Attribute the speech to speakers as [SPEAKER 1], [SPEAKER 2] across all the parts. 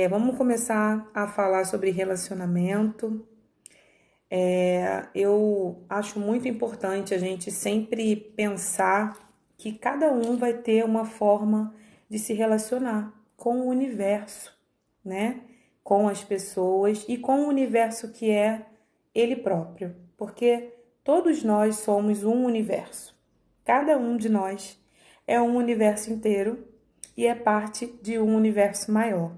[SPEAKER 1] Vamos começar a falar sobre relacionamento. Eu acho muito importante a gente sempre pensar que cada um vai ter uma forma de se relacionar com o universo, né? Com as pessoas e com o universo que é ele próprio, porque todos nós somos um universo. Cada um de nós é um universo inteiro e é parte de um universo maior.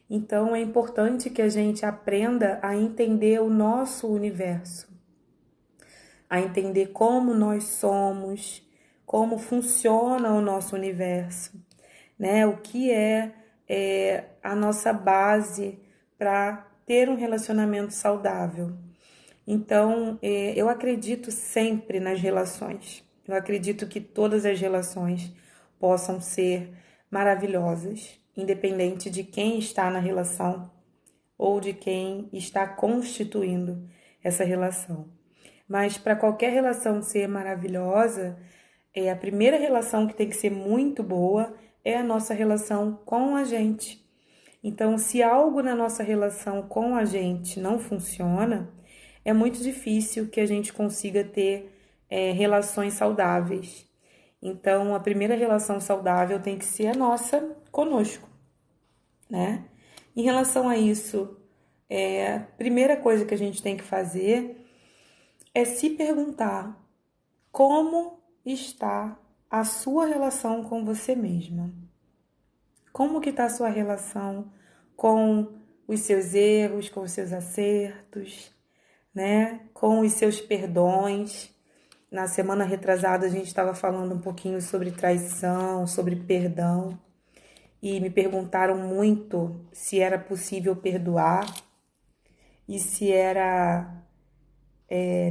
[SPEAKER 1] Então é importante que a gente aprenda a entender o nosso universo, a entender como nós somos, como funciona o nosso universo, né? O que é a nossa base para ter um relacionamento saudável. Então, eu acredito sempre nas relações. Eu acredito que todas as relações possam ser maravilhosas, independente de quem está na relação ou de quem está constituindo essa relação. Mas para qualquer relação ser maravilhosa, a primeira relação que tem que ser muito boa é a nossa relação com a gente. Então, se algo na nossa relação com a gente não funciona, é muito difícil que a gente consiga ter relações saudáveis. Então, a primeira relação saudável tem que ser a nossa conosco, né? Em relação a isso, a primeira coisa que a gente tem que fazer é se perguntar como está a sua relação com você mesma. Como que está a sua relação com os seus erros, com os seus acertos, né? Com os seus perdões. Na semana retrasada a gente estava falando um pouquinho sobre traição, sobre perdão. E me perguntaram muito se era possível perdoar e se era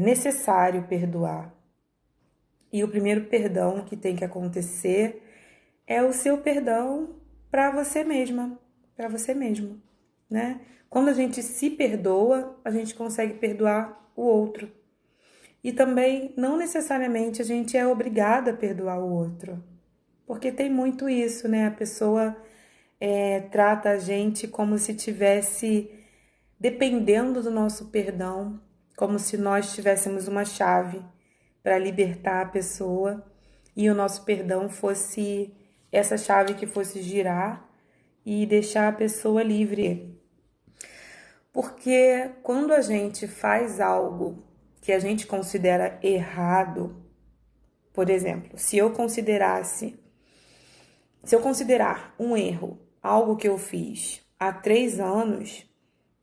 [SPEAKER 1] necessário perdoar. E o primeiro perdão que tem que acontecer é o seu perdão para você mesma, para você mesmo, né? Quando a gente se perdoa, a gente consegue perdoar o outro. E também, não necessariamente a gente é obrigada a perdoar o outro. Porque tem muito isso, né? A pessoa trata a gente como se tivesse dependendo do nosso perdão, como se nós tivéssemos uma chave para libertar a pessoa e o nosso perdão fosse essa chave que fosse girar e deixar a pessoa livre. Porque quando a gente faz algo que a gente considera errado, por exemplo, se eu considerar um erro algo que eu fiz há 3 anos,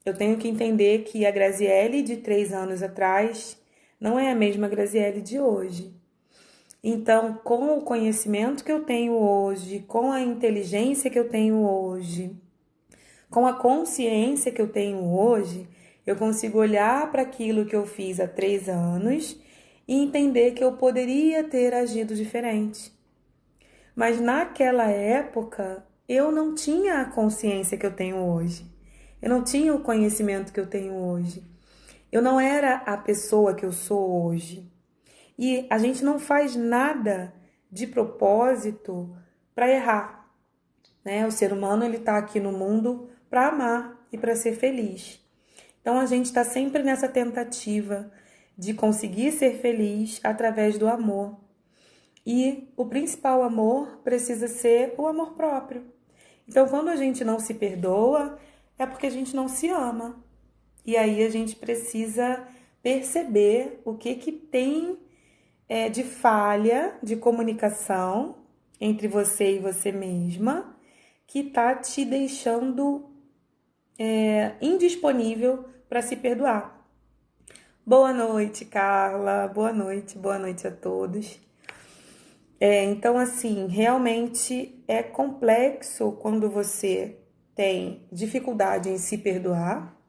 [SPEAKER 1] eu tenho que entender que a Graziele de 3 anos atrás não é a mesma Graziele de hoje. Então, com o conhecimento que eu tenho hoje, com a inteligência que eu tenho hoje, com a consciência que eu tenho hoje, eu consigo olhar para aquilo que eu fiz há 3 anos e entender que eu poderia ter agido diferente. Mas naquela época, eu não tinha a consciência que eu tenho hoje. Eu não tinha o conhecimento que eu tenho hoje. Eu não era a pessoa que eu sou hoje. E a gente não faz nada de propósito para errar, né? O ser humano ele está aqui no mundo para amar e para ser feliz. Então a gente está sempre nessa tentativa de conseguir ser feliz através do amor. E o principal amor precisa ser o amor próprio. Então, quando a gente não se perdoa, é porque a gente não se ama. E aí a gente precisa perceber o que tem de falha de comunicação entre você e você mesma que tá te deixando indisponível para se perdoar. Boa noite, Carla. Boa noite a todos. Então, assim, realmente é complexo quando você tem dificuldade em se perdoar,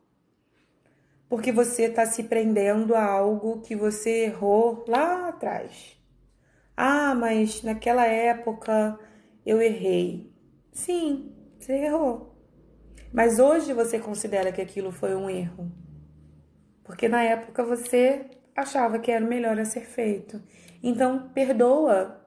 [SPEAKER 1] porque você está se prendendo a algo que você errou lá atrás. Ah, mas naquela época eu errei. Sim, você errou. Mas hoje você considera que aquilo foi um erro, porque na época você achava que era o melhor a ser feito. Então, perdoa